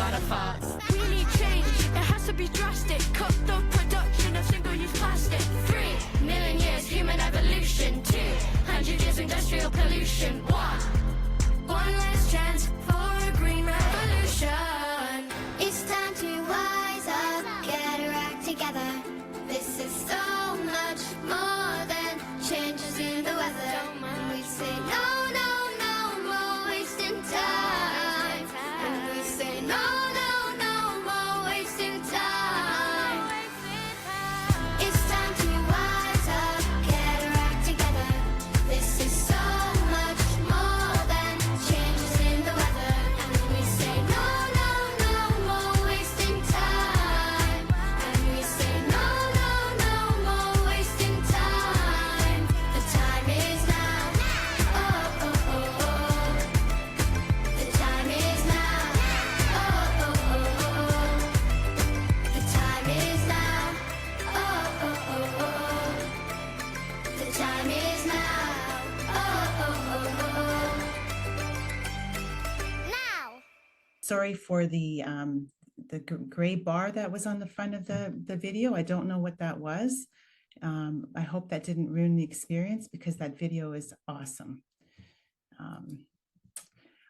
lot of farts. We need change, it has to be drastic. Cut the production of single-use plastic. 3 million years human evolution. 200 years industrial pollution. One last chance for a green revolution. It's time to wise up, get our act together. This is so much more than changes in the weather. And we say no, no, no more wasting time. And we say no, no, no more wasting time. It's time to wise up, get our act together. This is so much more than changes in the weather. And we say no, no, no more wasting time. And we say no, no, no more wasting time. The time is now. Oh, oh, oh, oh. The time is now. Oh, oh, oh, oh. The time is now. Oh, oh, oh, oh. The time is now. Oh, oh, oh, oh. Now. Sorry for the gray bar that was on the front of the video. I don't know what that was. I hope that didn't ruin the experience because that video is awesome.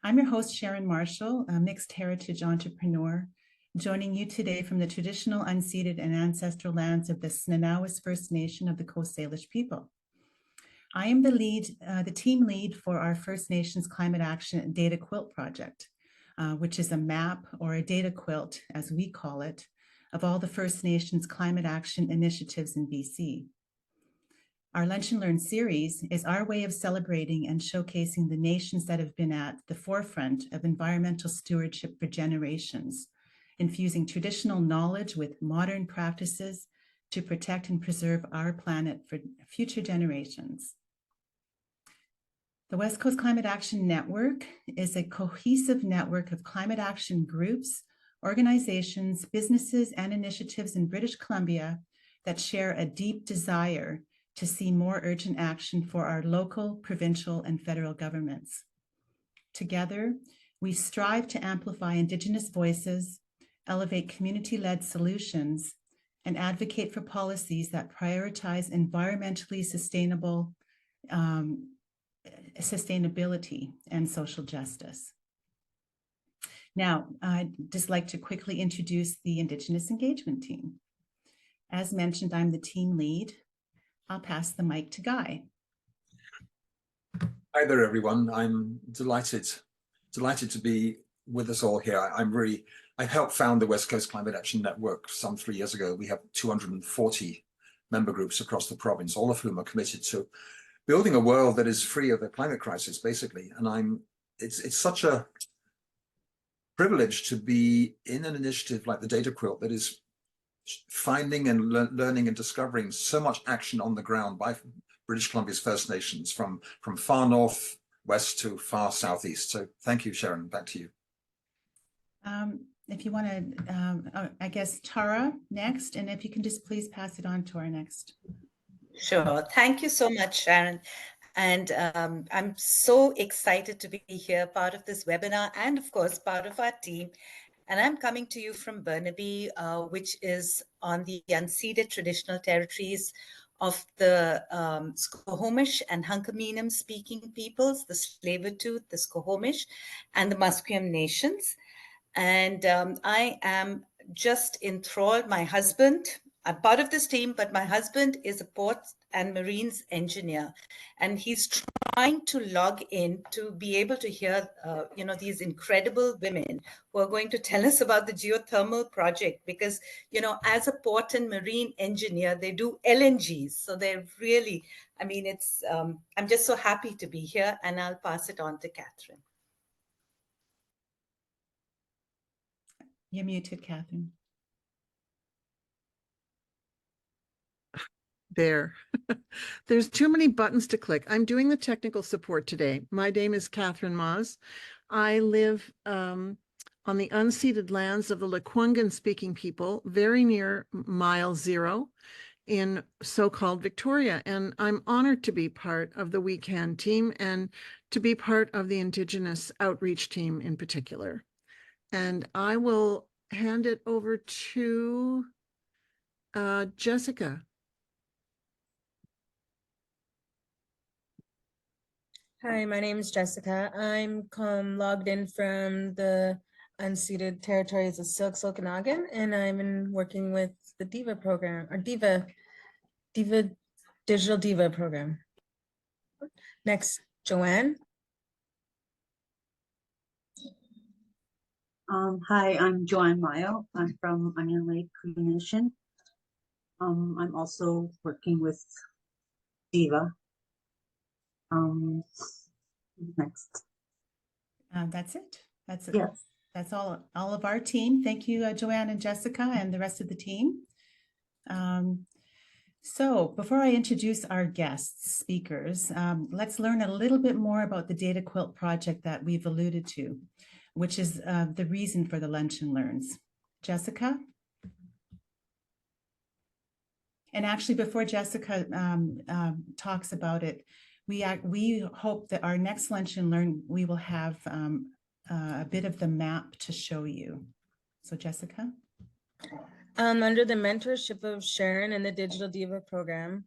I'm your host, Sharon Marshall, a mixed heritage entrepreneur, joining you today from the traditional unceded and ancestral lands of the Snanawas First Nation of the Coast Salish people. I am the team lead for our First Nations Climate Action Data Quilt project, which is a map or a data quilt, as we call it, of all the First Nations climate action initiatives in BC. Our Lunch and Learn series is our way of celebrating and showcasing the nations that have been at the forefront of environmental stewardship for generations, infusing traditional knowledge with modern practices to protect and preserve our planet for future generations. The West Coast Climate Action Network is a cohesive network of climate action groups, organizations, businesses, and initiatives in British Columbia that share a deep desire to see more urgent action for our local, provincial, and federal governments. Together, we strive to amplify Indigenous voices, elevate community-led solutions, and advocate for policies that prioritize environmentally sustainable sustainability and social justice. Now, I'd just like to quickly introduce the Indigenous engagement team. As mentioned, I'm the team lead. I'll pass the mic to Guy. Hi there, everyone. I'm delighted to be with us all here. I helped found the West Coast Climate Action Network some 3 years ago. We have 240 member groups across the province, all of whom are committed to building a world that is free of the climate crisis, basically. And it's such a privilege to be in an initiative like the Data Quilt that is finding and learning and discovering so much action on the ground by British Columbia's First Nations from far north west to far southeast. So thank you, Sharon. Back to you. If you want to, I guess Tara next, and if you can just please pass it on to our next. Sure. Thank you so much, Sharon. And I'm so excited to be here, part of this webinar, and of course, part of our team. And I'm coming to you from Burnaby, which is on the unceded traditional territories of the Squamish and Hunkaminam speaking peoples, the Tsleil-Waututh, the Squamish, and the Musqueam nations. And I am just enthralled. My husband, I'm part of this team, but my husband is a port and marines engineer, and he's trying to log in to be able to hear, these incredible women who are going to tell us about the geothermal project, because, as a port and marine engineer, they do LNGs. So they're really, I'm just so happy to be here, and I'll pass it on to Catherine. You're muted, Catherine. There. There's too many buttons to click. I'm doing the technical support today. My name is Catherine Maas. I live on the unceded lands of the Lekwungen speaking people, very near mile 0 in so-called Victoria. And I'm honored to be part of the We Can team and to be part of the Indigenous outreach team in particular. And I will hand it over to Jessica. Hi, my name is Jessica. I'm logged in from the unceded territories of Silks Okanagan, and I'm working with the DIVA program, or DIVA Digital DIVA program. Next, Joanne. Hi, I'm Joanne Mayo. I'm from Onion Lake Cree Nation. I'm also working with DIVA. Next. That's it. That's it. Yes. That's all of our team. Thank you, Joanne and Jessica and the rest of the team. So before I introduce our guest speakers, let's learn a little bit more about the Data Quilt project that we've alluded to, which is the reason for the Lunch and Learns. Jessica? And actually, before Jessica talks about it, we hope that our next Lunch and Learn, we will have a bit of the map to show you. So Jessica? Under the mentorship of Sharon and the Digital DIVA program,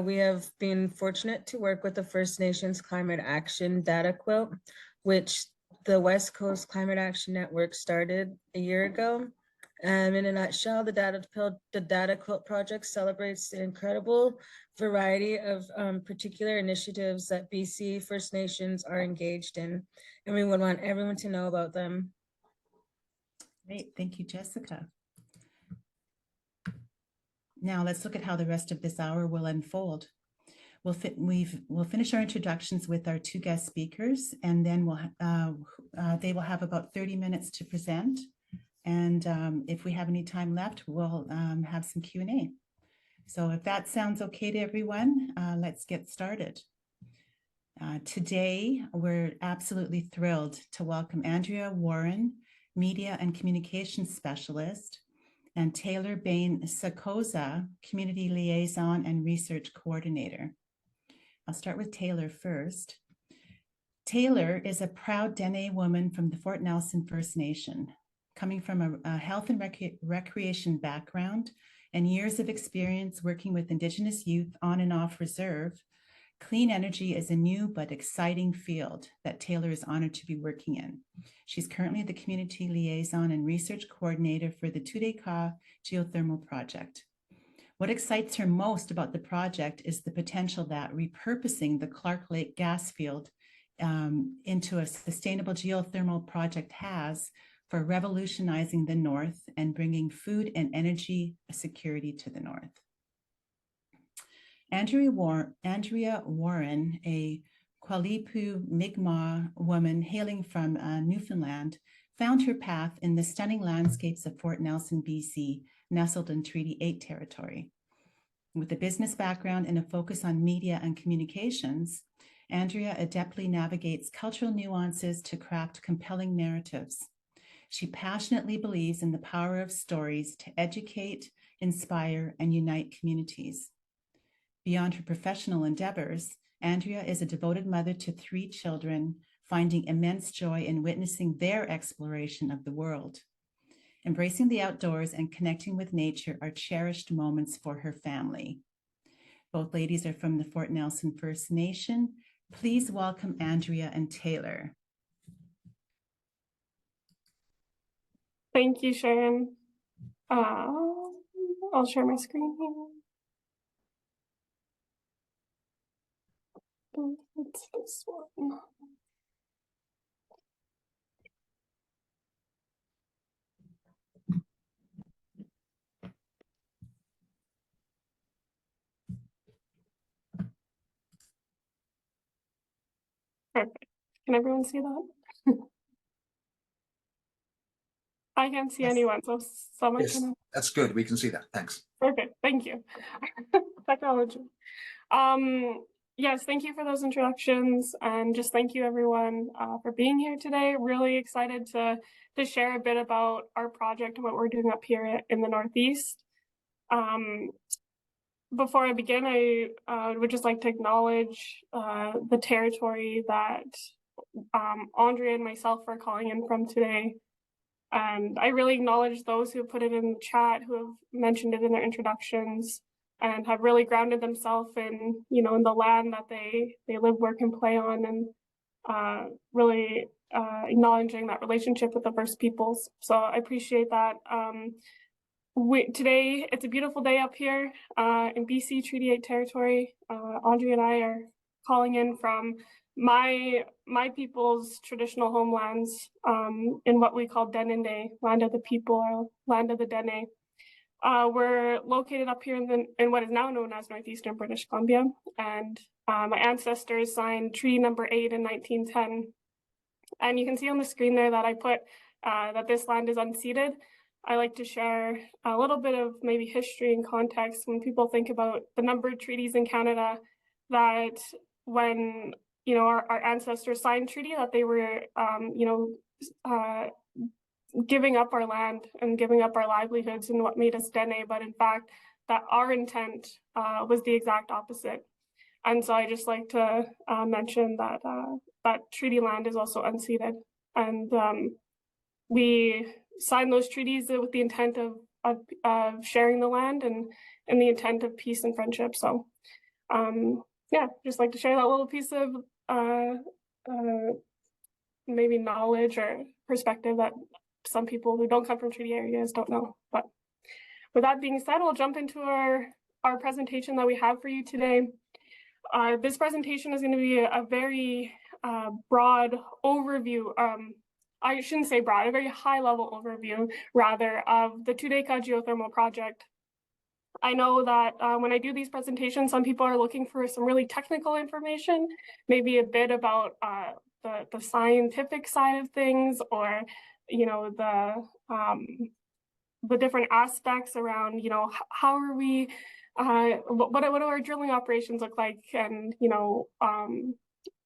we have been fortunate to work with the First Nations Climate Action Data Quilt, which the West Coast Climate Action Network started a year ago. In a nutshell, the Data Quilt project celebrates the incredible variety of particular initiatives that BC First Nations are engaged in, and we would want everyone to know about them. Great, thank you, Jessica. Now let's look at how the rest of this hour will unfold. We'll finish our introductions with our two guest speakers, and then they will have about 30 minutes to present. And if we have any time left, we'll have some Q&A. So if that sounds okay to everyone, let's get started. Today, we're absolutely thrilled to welcome Andrea Warren, Media and Communications Specialist, and Taylor Behn-Tsakoza, Community Liaison and Research Coordinator. I'll start with Taylor first. Taylor is a proud Dene woman from the Fort Nelson First Nation, coming from a health and recreation background and years of experience working with Indigenous youth on and off reserve. Clean energy is a new but exciting field that Taylor is honored to be working in. She's currently the Community Liaison and Research Coordinator for the Tu De-Kah Geothermal project. What excites her most about the project is the potential that repurposing the Clarke Lake gas field into a sustainable geothermal project has for revolutionizing the North and bringing food and energy security to the North. Andrea Warren, a Kwalipu Mi'kmaq woman hailing from Newfoundland, found her path in the stunning landscapes of Fort Nelson, BC, nestled in Treaty 8 territory. With a business background and a focus on media and communications, Andrea adeptly navigates cultural nuances to craft compelling narratives. She passionately believes in the power of stories to educate, inspire, and unite communities. Beyond her professional endeavors, Andrea is a devoted mother to 3 children, finding immense joy in witnessing their exploration of the world. Embracing the outdoors and connecting with nature are cherished moments for her family. Both ladies are from the Fort Nelson First Nation. Please welcome Andrea and Taylor. Thank you, Sharon. I'll share my screen here. It's this one. Perfect. Can everyone see that? I can't see anyone, so someone Yes, can. that's good. We can see that. Thanks. Perfect. Thank you. Technology. Yes, thank you for those introductions, and just thank you everyone for being here today. Really excited to share a bit about our project and what we're doing up here in the Northeast. Before I begin, I would just like to acknowledge the territory that Andrea and myself are calling in from today. And I really acknowledge those who have put it in the chat, who have mentioned it in their introductions, and have really grounded themselves in, in the land that they live, work, and play on, and really acknowledging that relationship with the First Peoples. So I appreciate that. Today, it's a beautiful day up here in BC Treaty 8 territory. Andrea and I are calling in from my people's traditional homelands in what we call Denende, land of the people, or land of the Dene. We're located up here in what is now known as Northeastern British Columbia, and my ancestors signed Treaty Number 8 in 1910. And you can see on the screen there that I put that this land is unceded. I like to share a little bit of maybe history and context when people think about the numbered treaties in Canada, that when our ancestors signed treaty, that they were giving up our land and giving up our livelihoods and what made us Dene, but in fact that our intent was the exact opposite. And so I just like to mention that that treaty land is also unceded, and we signed those treaties with the intent of sharing the land and the intent of peace and friendship. So yeah, just like to share that little piece of maybe knowledge or perspective that some people who don't come from treaty areas don't know. But with that being said, we'll jump into our presentation that we have for you today. This presentation is going to be a very broad overview. I shouldn't say broad, a very high level overview, rather, of the Tu De-Kah Geothermal project. I know that when I do these presentations, some people are looking for some really technical information, maybe a bit about the scientific side of things, or the different aspects around how are we what do our drilling operations look like, and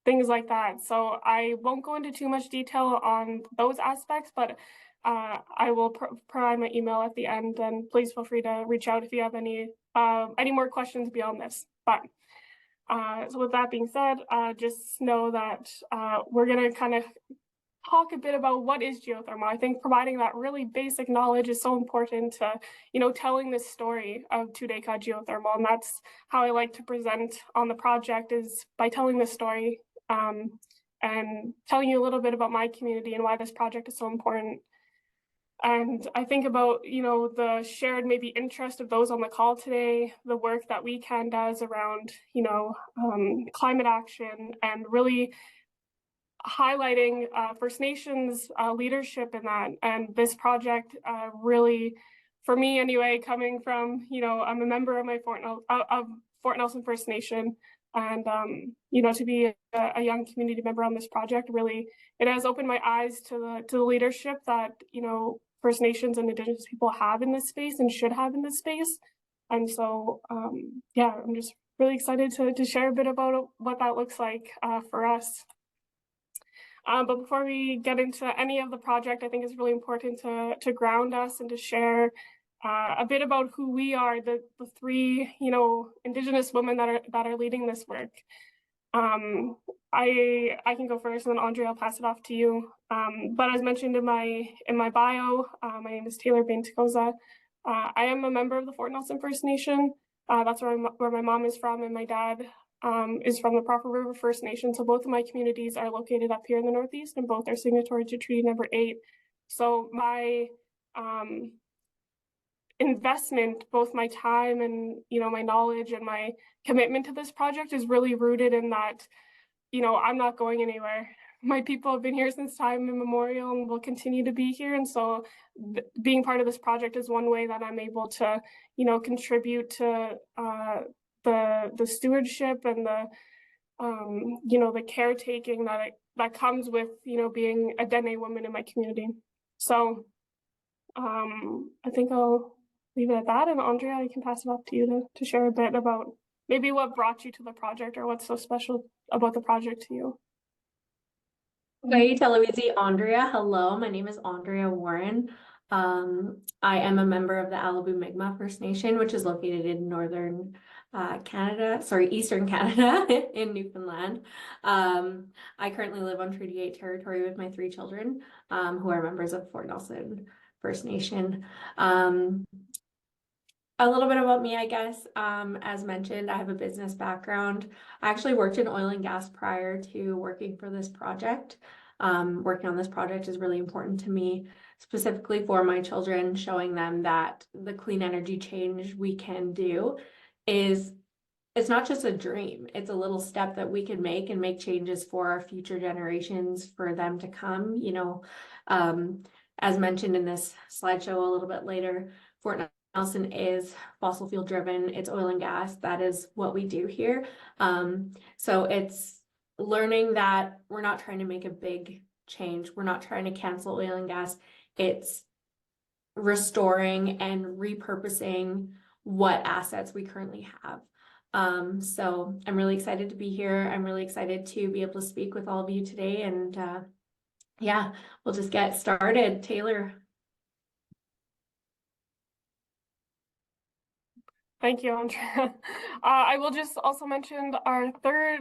things like that. So I won't go into too much detail on those aspects, but I will provide my email at the end, and please feel free to reach out if you have any more questions beyond this. But so with that being said, just know that we're going to kind of talk a bit about what is geothermal. I think providing that really basic knowledge is so important to, telling this story of Tu De-Kah Geothermal. And that's how I like to present on the project, is by telling this story and telling you a little bit about my community and why this project is so important. And I think about, the shared maybe interest of those on the call today, the work that WeCan does around, climate action, and really highlighting First Nations leadership in that. And this project really, for me anyway, coming from, I'm a member of my Fort Nelson First Nation, and to be a young community member on this project, really, it has opened my eyes to the leadership that First Nations and Indigenous people have in this space and should have in this space. And so yeah, I'm just really excited to share a bit about what that looks like for us. But before we get into any of the project, I think it's really important to ground us and to share a bit about who we are, the three, Indigenous women that are leading this work. I can go first, and then Andrea, I'll pass it off to you. But as mentioned in my bio, my name is Taylor Behn-Tsakoza. I am a member of the Fort Nelson First Nation. That's where my mom is from, and my dad is from the Proper River First Nation. So both of my communities are located up here in the Northeast, and both are signatory to Treaty Number 8. So my investment, both my time and my knowledge and my commitment to this project, is really rooted in that I'm not going anywhere. My people have been here since time immemorial and will continue to be here, and so being part of this project is one way that I'm able to contribute to the stewardship and the caretaking that comes with being a Dene woman in my community. So I think I'll leave it at that, and Andrea, I can pass it off to you to share a bit about maybe what brought you to the project, or what's so special about the project to you. Hey, Telewisi, Andrea. Hello, my name is Andrea Warren. I am a member of the Alibu Mi'kmaq First Nation, which is located in northern Eastern Canada in Newfoundland. I currently live on Treaty 8 territory with my 3 children, who are members of Fort Nelson First Nation. A little bit about me, I guess. As mentioned, I have a business background. I actually worked in oil and gas prior to working for this project. Working on this project is really important to me, specifically for my children, showing them that the clean energy change we can do it's not just a dream. It's a little step that we can make and make changes for our future generations, for them to come. You know, as mentioned in this slideshow a little bit later, Fort Nelson is fossil fuel driven. It's oil and gas. That is what we do here. So it's learning that we're not trying to make a big change. We're not trying to cancel oil and gas. It's restoring and repurposing what assets we currently have. So I'm really excited to be here. I'm really excited to be able to speak with all of you today. And yeah, we'll just get started. Taylor. Thank you, Andrea. I will just also mention our third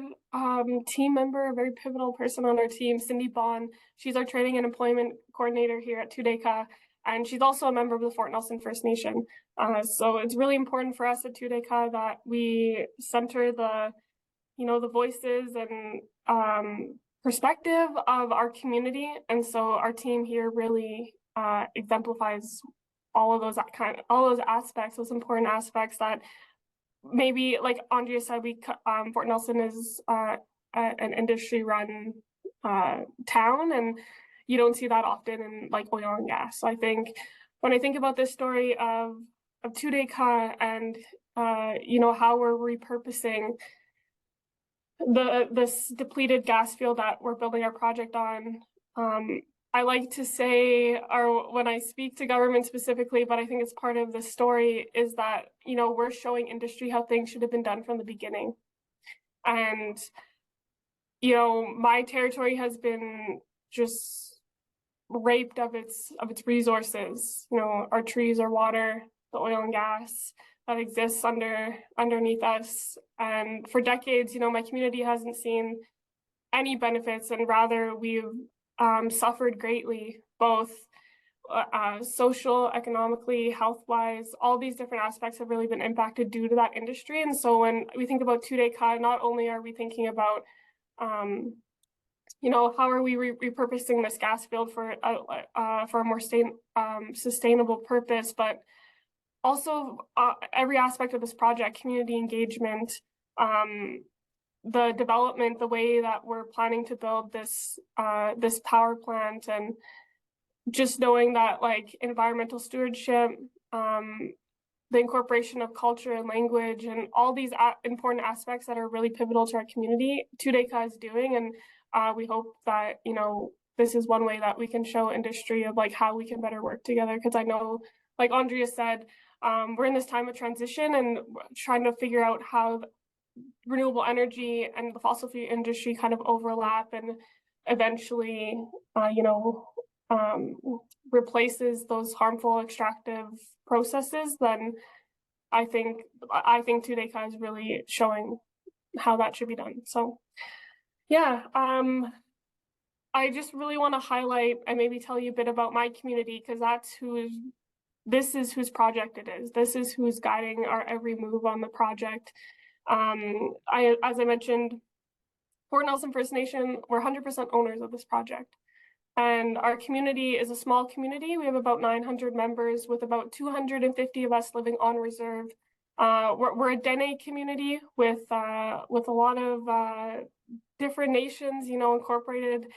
team member, a very pivotal person on our team, Cindy Bond. She's our training and employment coordinator here at Tu De-Kah, and she's also a member of the Fort Nelson First Nation. So it's really important for us at Tu De-Kah that we center the, the voices and perspective of our community. And so our team here really exemplifies all of those aspects, those important aspects that maybe, like Andrea said, Fort Nelson is an industry-run town, and you don't see that often in like oil and gas. So I think when I think about this story of Tu De-Kah and how we're repurposing this depleted gas field that we're building our project on, I like to say, or when I speak to government specifically, but I think it's part of the story, is that, we're showing industry how things should have been done from the beginning. And, my territory has been just raped of its resources, our trees, our water, the oil and gas that exists underneath us. And for decades, my community hasn't seen any benefits, and rather we've suffered greatly, both social, economically, health-wise. All these different aspects have really been impacted due to that industry. And so when we think about Tu De-Kah, not only are we thinking about, how are we repurposing this gas field for a more sustainable purpose, but also every aspect of this project, community engagement, the development, the way that we're planning to build this power plant, and just knowing that like environmental stewardship, the incorporation of culture and language, and all these important aspects that are really pivotal to our community, Tu De-Kah is doing. And we hope that, this is one way that we can show industry of like how we can better work together. Because I know, like Andrea said, we're in this time of transition and trying to figure out how renewable energy and the fossil fuel industry kind of overlap and eventually, replaces those harmful extractive processes. Then I think Tu De-Kah is really showing how that should be done. So yeah, I just really want to highlight and maybe tell you a bit about my community, because this is whose project it is. This is who's guiding our every move on the project. As I mentioned, Fort Nelson First Nation, we're 100% owners of this project. And our community is a small community. We have about 900 members, with about 250 of us living on reserve. We're a Dene community with a lot of different nations, incorporated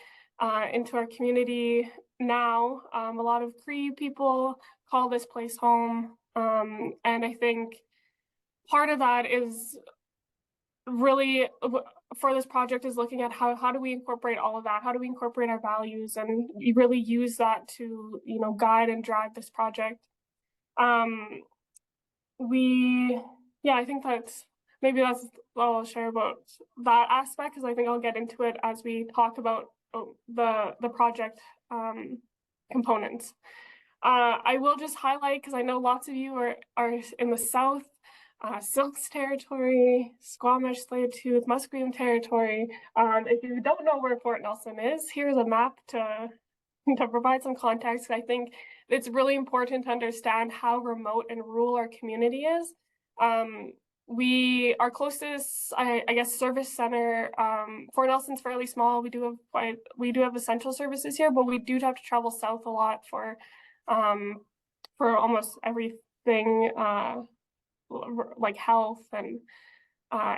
into our community now. A lot of Cree people call this place home. And I think part of that is really, for this project, is looking at how do we incorporate all of that? How do we incorporate our values and really use that to, guide and drive this project? I think that's all I'll share about that aspect, because I think I'll get into it as we talk about the project components. I will just highlight, because I know lots of you are in the south. Silks territory, Squamish, Tsleil-Waututh, Musqueam territory. If you don't know where Fort Nelson is, here's a map to provide some context. I think it's really important to understand how remote and rural our community is. Our closest, I guess, service center, Fort Nelson's fairly small. We do have essential services here, but we do have to travel south a lot for almost everything, like health and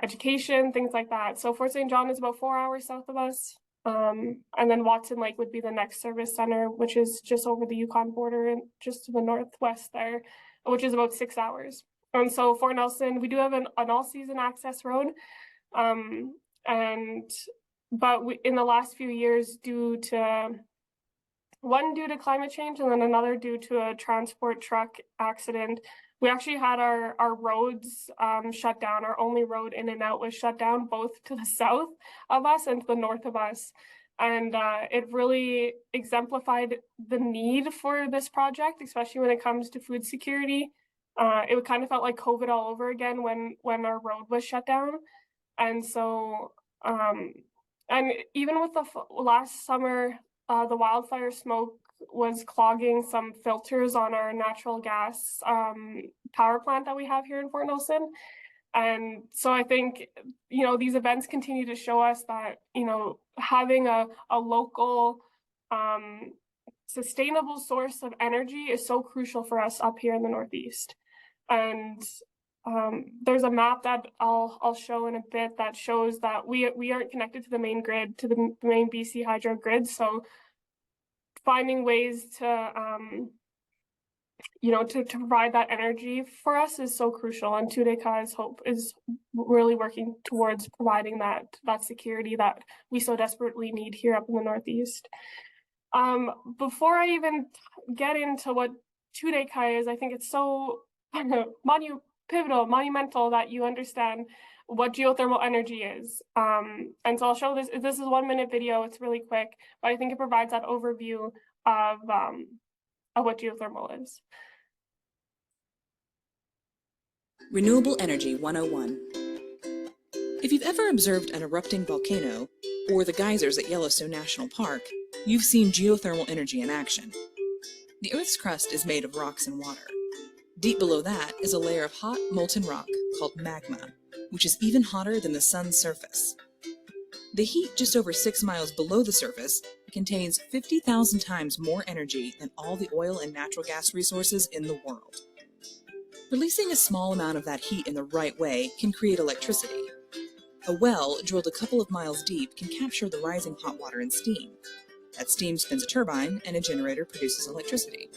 education, things like that. So Fort St. John is about 4 hours south of us. And then Watson Lake would be the next service center, which is just over the Yukon border and just to the northwest there, which is about 6 hours. And so Fort Nelson, we do have an all-season access road. But in the last few years, due to climate change and then another due to a transport truck accident, we actually had our roads shut down. Our only road in and out was shut down, both to the south of us and to the north of us. And it really exemplified the need for this project, especially when it comes to food security. It kind of felt like COVID all over again when our road was shut down. And so, and even with the last summer, the wildfire smoke was clogging some filters on our natural gas power plant that we have here in Fort Nelson. And so I think, these events continue to show us that, having a local sustainable source of energy is so crucial for us up here in the Northeast. And there's a map that I'll show in a bit that shows that we aren't connected to the main grid, to the main BC hydro grid. So finding ways to to provide that energy for us is so crucial, and Tu De-Kah's hope is really working towards providing that security that we so desperately need here up in the Northeast. Before I even get into what Tu De-Kah is, I think it's so monumental that you understand what geothermal energy is. And so I'll show this. This is a 1 minute video. It's really quick, but I think it provides that overview of what geothermal is. Renewable Energy 101. If you've ever observed an erupting volcano or the geysers at Yellowstone National Park, you've seen geothermal energy in action. The Earth's crust is made of rocks and water. Deep below that is a layer of hot, molten rock called magma, which is even hotter than the sun's surface. The heat just over 6 miles below the surface contains 50,000 times more energy than all the oil and natural gas resources in the world. Releasing a small amount of that heat in the right way can create electricity. A well drilled a couple of miles deep can capture the rising hot water and steam. That steam spins a turbine, and a generator produces electricity.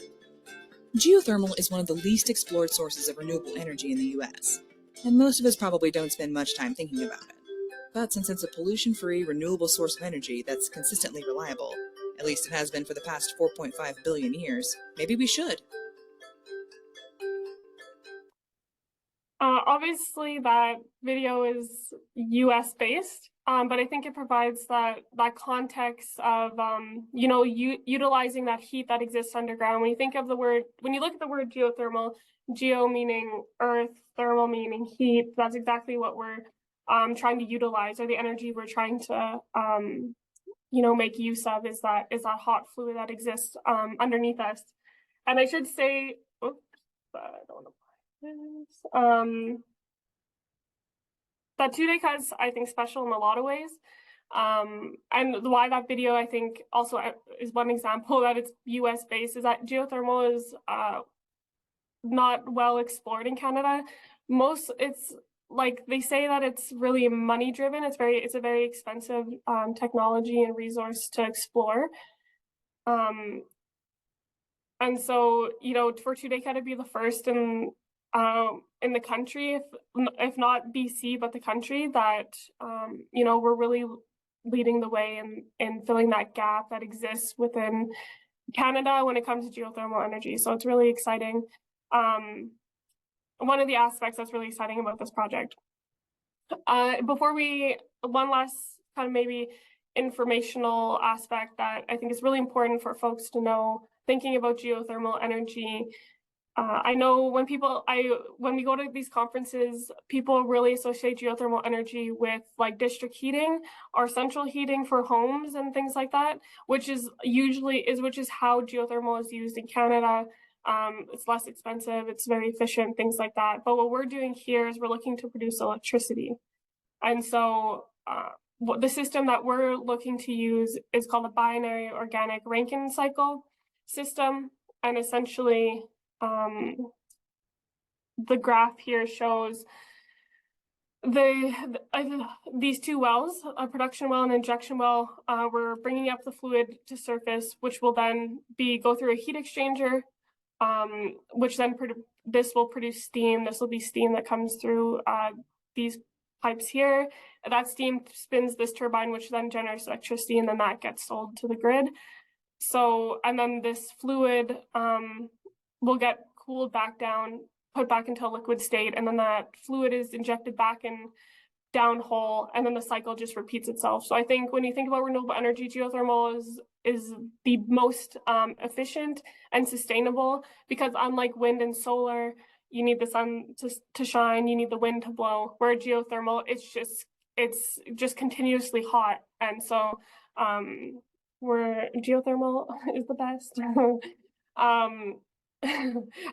Geothermal is one of the least explored sources of renewable energy in the US, and most of us probably don't spend much time thinking about it. But since it's a pollution-free, renewable source of energy that's consistently reliable, at least it has been for the past 4.5 billion years, maybe we should. Obviously, that video is US based, but I think it provides that context of utilizing that heat that exists underground. When you look at the word geothermal, geo meaning earth, thermal meaning heat, that's exactly what we're trying to utilize, or the energy we're trying to make use of is that hot fluid that exists underneath us. And I should say, oops, I don't want to. That Tu De-Kah is, I think, special in a lot of ways. And why that video, I think, also is one example that it's US based, is that geothermal is not well explored in Canada. It's like they say that it's really money driven. It's a very expensive technology and resource to explore. And so, for Tu De-Kah to be the first in the country, if not BC, but the country, that we're really leading the way in filling that gap that exists within Canada when it comes to geothermal energy. So it's really exciting. One of the aspects that's really exciting about this project. One last kind of maybe informational aspect that I think is really important for folks to know, thinking about geothermal energy, I know when we go to these conferences, people really associate geothermal energy with like district heating or central heating for homes and things like that, which is how geothermal is used in Canada. It's less expensive, it's very efficient, things like that. But what we're doing here is we're looking to produce electricity. And so what the system that we're looking to use is called a binary organic Rankine cycle system. And essentially, the graph here shows these two wells, a production well and an injection well. We're bringing up the fluid to surface, which will then go through a heat exchanger, which then this will produce steam. This will be steam that comes through these pipes here. That steam spins this turbine, which then generates electricity, and then that gets sold to the grid. So, and then this fluid will get cooled back down, put back into a liquid state, and then that fluid is injected back in downhole, and then the cycle just repeats itself. So I think when you think about renewable energy, geothermal is the most efficient and sustainable, because unlike wind and solar, you need the sun to shine, you need the wind to blow. Where geothermal, it's just continuously hot, and so where geothermal is the best.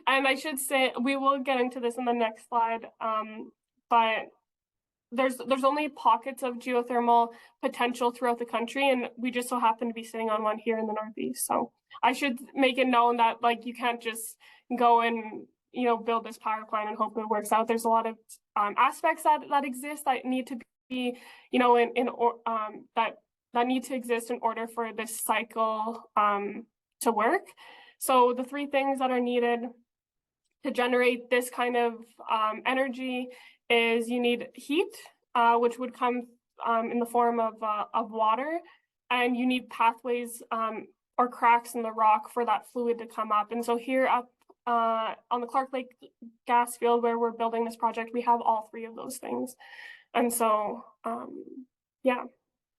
And I should say, we will get into this in the next slide, but there's only pockets of geothermal potential throughout the country, and we just so happen to be sitting on one here in the Northeast. So I should make it known that like you can't just go and build this power plant and hope it works out. There's a lot of aspects that exist that need to be that need to exist in order for this cycle to work. So the three things that are needed to generate this kind of energy is you need heat, which would come in the form of water, and you need pathways or cracks in the rock for that fluid to come up. And so here up on the Clarke Lake gas field where we're building this project, we have all three of those things. And so, yeah,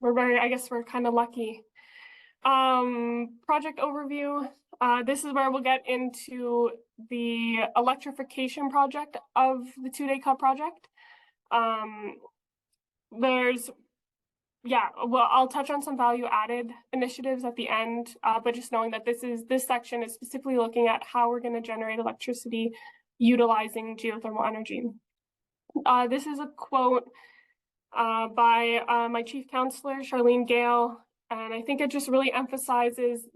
I guess we're kind of lucky. Project overview. This is where we'll get into the electrification project of the Tu De-Kah project. I'll touch on some value added initiatives at the end, but just knowing that this section is specifically looking at how we're going to generate electricity utilizing geothermal energy. This is a quote by my chief counselor, Charlene Gale, and I think it just really emphasizes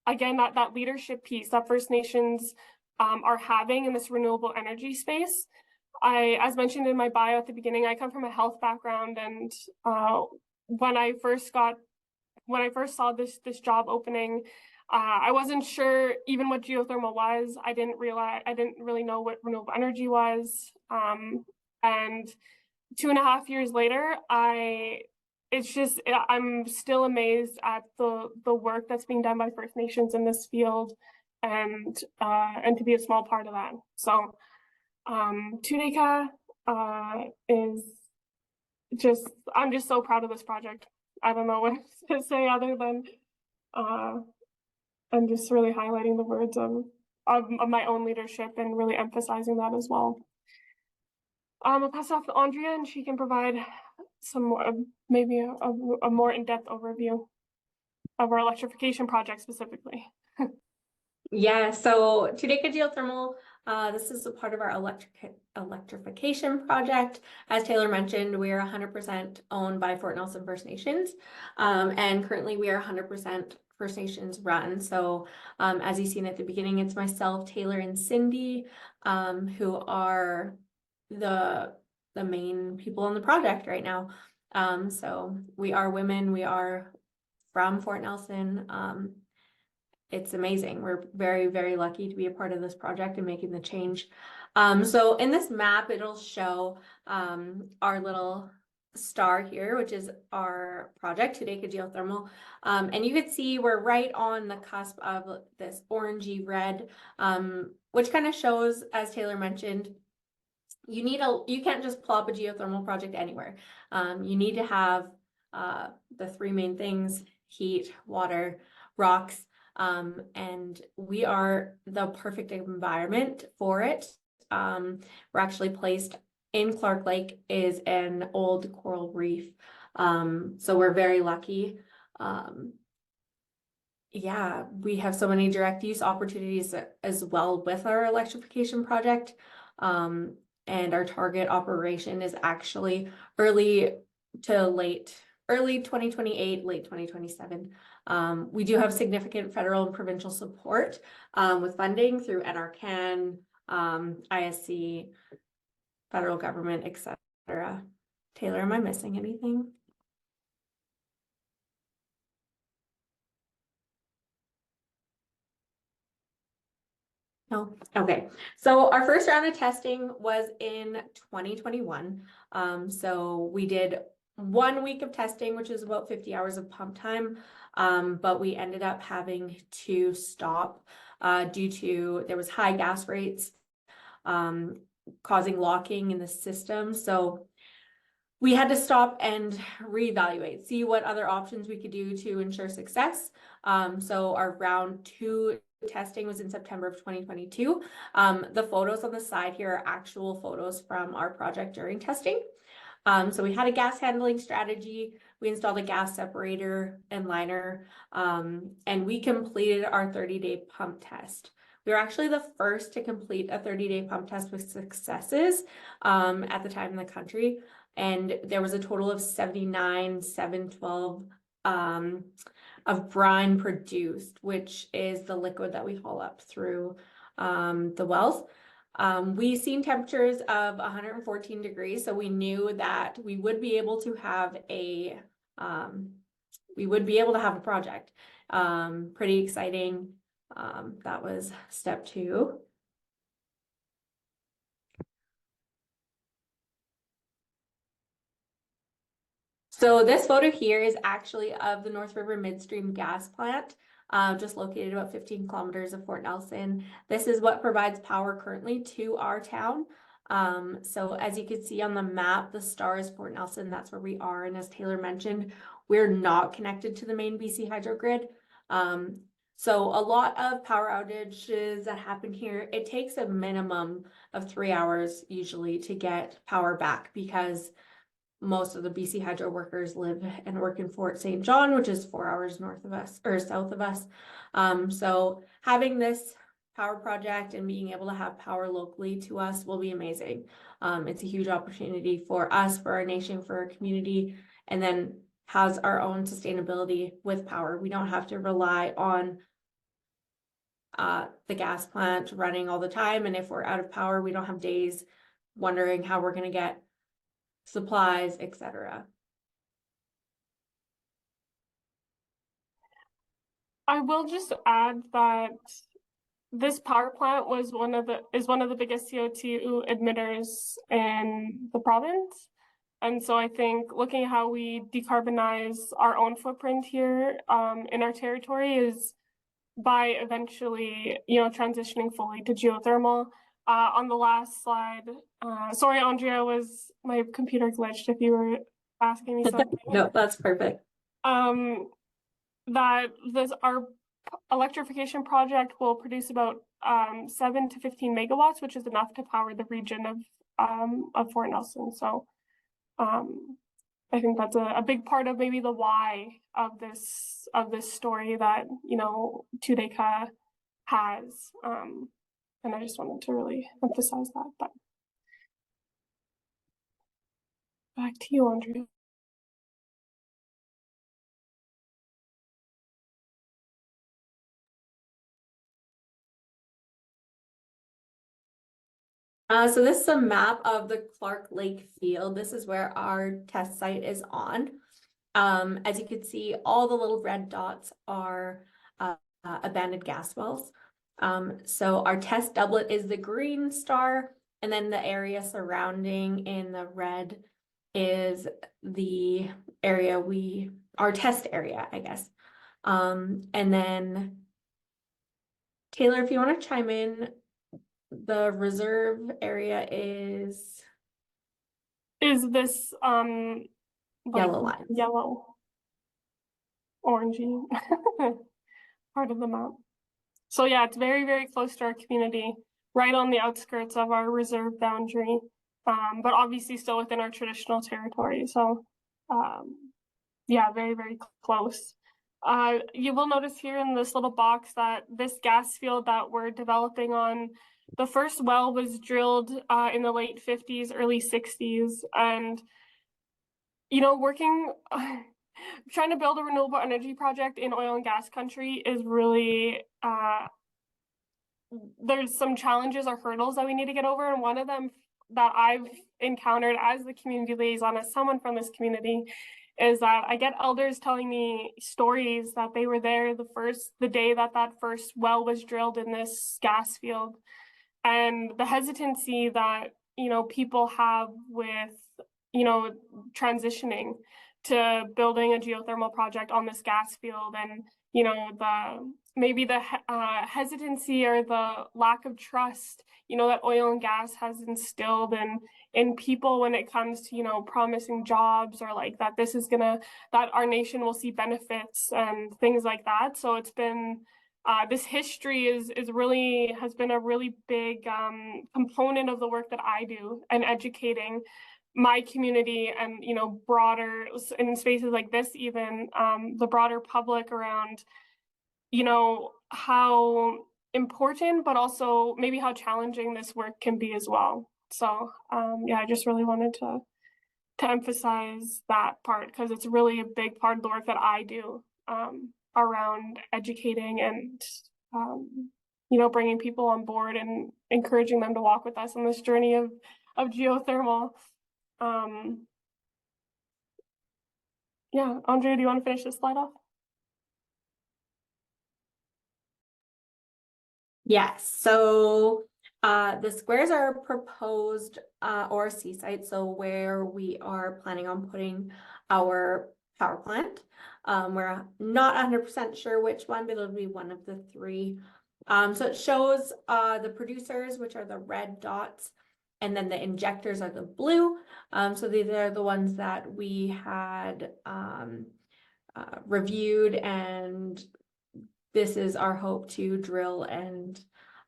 that leadership piece that First Nations are having in this renewable energy space. As mentioned in my bio at the beginning, I come from a health background, and when I first saw this job opening, I wasn't sure even what geothermal was. I didn't really know what renewable energy was. And 2.5 years later, I'm still amazed at the work that's being done by First Nations in this field, and to be a small part of that. So Tu De-Kah is I'm just so proud of this project. I don't know what to say other than I'm just really highlighting the words of my own leadership and really emphasizing that as well. I'll pass it off to Andrea, and she can provide some more, maybe a more in-depth overview of our electrification project specifically. Yeah, so Tu De-Kah Geothermal, this is a part of our electrification project. As Taylor mentioned, we are 100% owned by Fort Nelson First Nations, and currently we are 100% First Nations run. So as you've seen at the beginning, it's myself, Taylor, and Cindy, who are the main people on the project right now. So we are women, we are from Fort Nelson. It's amazing. We're very, very lucky to be a part of this project and making the change. So in this map, it'll show our little star here, which is our project, Tu De-Kah Geothermal. And you can see we're right on the cusp of this orangey red, which kind of shows, as Taylor mentioned, you can't just plop a geothermal project anywhere. You need to have the three main things: heat, water, rocks. and we are the perfect environment for it. We're actually placed in Clarke Lake is an old coral reef. So we're very lucky. Yeah, we have so many direct use opportunities as well with our electrification project. And our target operation is actually early 2028, late 2027. We do have significant federal and provincial support with funding through NRCan, ISC, federal government, etc. Taylor, am I missing anything? No. Okay. So our first round of testing was in 2021. So we did 1 week of testing, which is about 50 hours of pump time. But we ended up having to stop due to there was high gas rates causing locking in the system. So we had to stop and reevaluate, see what other options we could do to ensure success. So our round 2 testing was in September of 2022. The photos on the side here are actual photos from our project during testing. So we had a gas handling strategy. We installed a gas separator and liner, and we completed our 30-day pump test. We were actually the first to complete a 30-day pump test with successes at the time in the country. And there was a total of 79,712 of brine produced, which is the liquid that we haul up through the wells. We seen temperatures of 114 degrees, so we knew that we would be able to have a project. Pretty exciting. That was step 2. So this photo here is actually of the North River Midstream gas plant, just located about 15 kilometers of Fort Nelson. This is what provides power currently to our town. So as you can see on the map, the star is Fort Nelson. That's where we are. And as Taylor mentioned, we're not connected to the main BC hydro grid. So a lot of power outages that happen here, it takes a minimum of 3 hours usually to get power back, because most of the BC hydro workers live and work in Fort St. John, which is 4 hours north of us or south of us. So having this power project and being able to have power locally to us will be amazing. It's a huge opportunity for us, for our nation, for our community, and then has our own sustainability with power. We don't have to rely on the gas plant running all the time. And if we're out of power, we don't have days wondering how we're going to get supplies, etc. I will just add that this power plant is one of the biggest CO2 emitters in the province. And so I think looking at how we decarbonize our own footprint here in our territory is by eventually, transitioning fully to geothermal. On the last slide, sorry, Andrea, my computer glitched if you were asking me something. No, that's perfect. That our electrification project will produce about 7 to 15 megawatts, which is enough to power the region of Fort Nelson. So I think that's a big part of maybe the why of this story that Tu De-Kah has. And I just wanted to really emphasize that. But back to you, Andrea. So this is a map of the Clarke Lake field. This is where our test site is on. As you can see, all the little red dots are abandoned gas wells. So our test doublet is the green star, and then the area surrounding in the red is the area our test area, I guess. And then Taylor, if you want to chime in, the reserve area is this yellow line. Yellow, orangey. part of the map. So yeah, it's very, very close to our community, right on the outskirts of our reserve boundary, but obviously still within our traditional territory. So yeah, very, very close. You will notice here in this little box that this gas field that we're developing on, the first well was drilled in the late 50s, early 60s. And, you know, trying to build a renewable energy project in oil and gas country is really, there's some challenges or hurdles that we need to get over. And one of them that I've encountered as the community liaison, as someone from this community, is that I get elders telling me stories that they were there the day that first well was drilled in this gas field, and the hesitancy that, you know, people have with, you know, transitioning to building a geothermal project on this gas field, and, you know, maybe the hesitancy or the lack of trust, you know, that oil and gas has instilled in people when it comes to, you know, promising jobs, or like that that our nation will see benefits and things like that. So it's been this history has been a really big component of the work that I do, and educating my community and, you know, broader in spaces like this, even the broader public around, you know, how important, but also maybe how challenging this work can be as well. So yeah, I just really wanted to emphasize that part, because it's really a big part of the work that I do around educating and you know, bringing people on board and encouraging them to walk with us on this journey of geothermal. Yeah, Andrea, do you want to finish this slide off? Yes, so the squares are proposed or seaside, so where we are planning on putting our power plant. We're not 100% sure which one, but it'll be one of the three. So it shows the producers, which are the red dots, and then the injectors are the blue. So these are the ones that we had reviewed, and this is our hope to drill and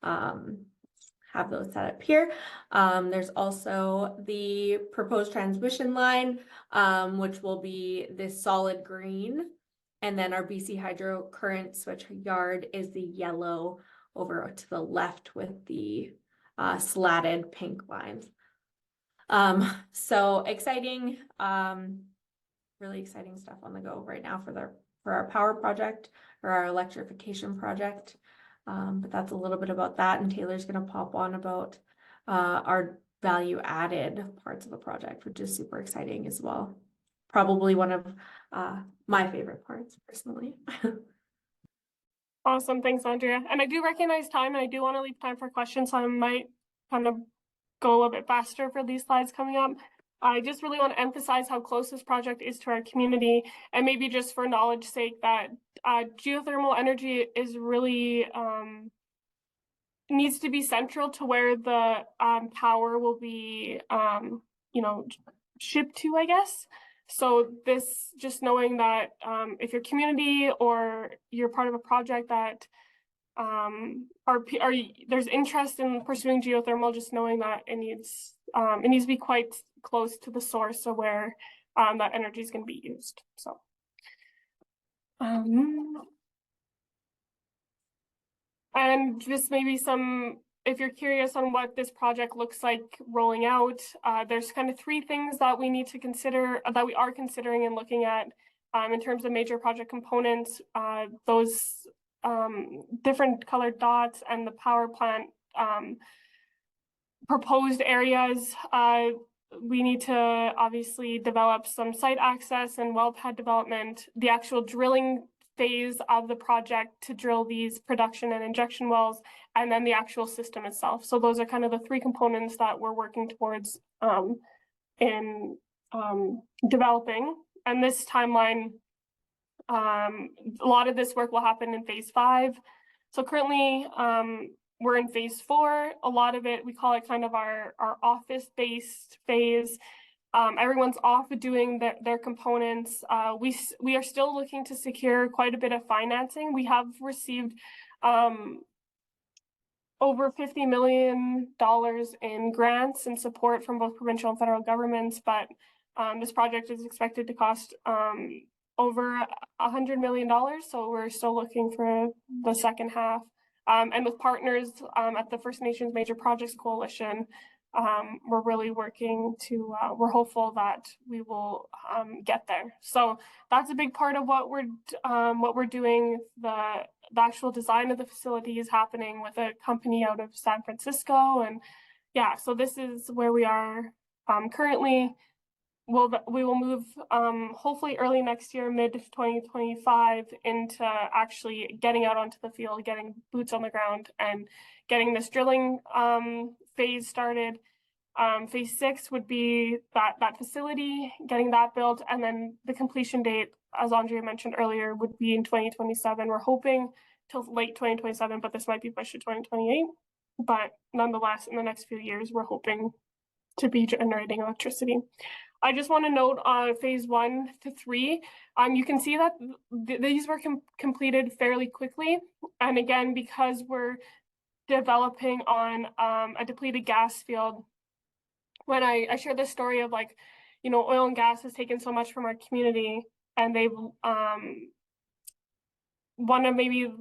have those set up here. There's also the proposed transmission line, which will be this solid green. And then our BC Hydro current switch yard is the yellow over to the left with the slatted pink lines. So exciting, really exciting stuff on the go right now for our power project, or our electrification project. But that's a little bit about that, and Taylor's going to pop on about our value added parts of the project, which is super exciting as well. Probably one of my favorite parts personally. Awesome, thanks, Andrea. And I do recognize time, and I do want to leave time for questions, so I might kind of go a little bit faster for these slides coming up. I just really want to emphasize how close this project is to our community, and maybe just for knowledge sake that geothermal energy is really needs to be central to where the power will be, you know, shipped to, I guess. So this, just knowing that if your community or you're part of a project that there's interest in pursuing geothermal, just knowing that it needs to be quite close to the source of where that energy is going to be used. So and just maybe if you're curious on what this project looks like rolling out, there's kind of three things that we need to consider, that we are considering and looking at in terms of major project components. Those different colored dots and the power plant proposed areas. We need to obviously develop some site access and well pad development, the actual drilling phase of the project to drill these production and injection wells, and then the actual system itself. So those are kind of the three components that we're working towards in developing. And this timeline, a lot of this work will happen in phase 5. So currently we're in phase 4. A lot of it, we call it kind of our office-based phase. everyone's off doing their components. We are still looking to secure quite a bit of financing. We have received over $50 million in grants and support from both provincial and federal governments, but this project is expected to cost over $100 million. So we're still looking for the second half. And with partners at the First Nations Major Projects Coalition, we're really working to, we're hopeful that we will get there. So that's a big part of what we're doing. The actual design of the facility is happening with a company out of San Francisco. And yeah, so this is where we are currently. We will move hopefully early next year, mid 2025, into actually getting out onto the field, getting boots on the ground, and getting this drilling phase started. Phase 6 would be that facility, getting that built, and then the completion date, as Andrea mentioned earlier, would be in 2027. We're hoping till late 2027, but this might be pushed to 2028. But nonetheless, in the next few years, we're hoping to be generating electricity. I just want to note on phase 1 to 3, you can see that these were completed fairly quickly. And again, because we're developing on a depleted gas field, when I share this story of, like, you know, oil and gas has taken so much from our community, and they've one of maybe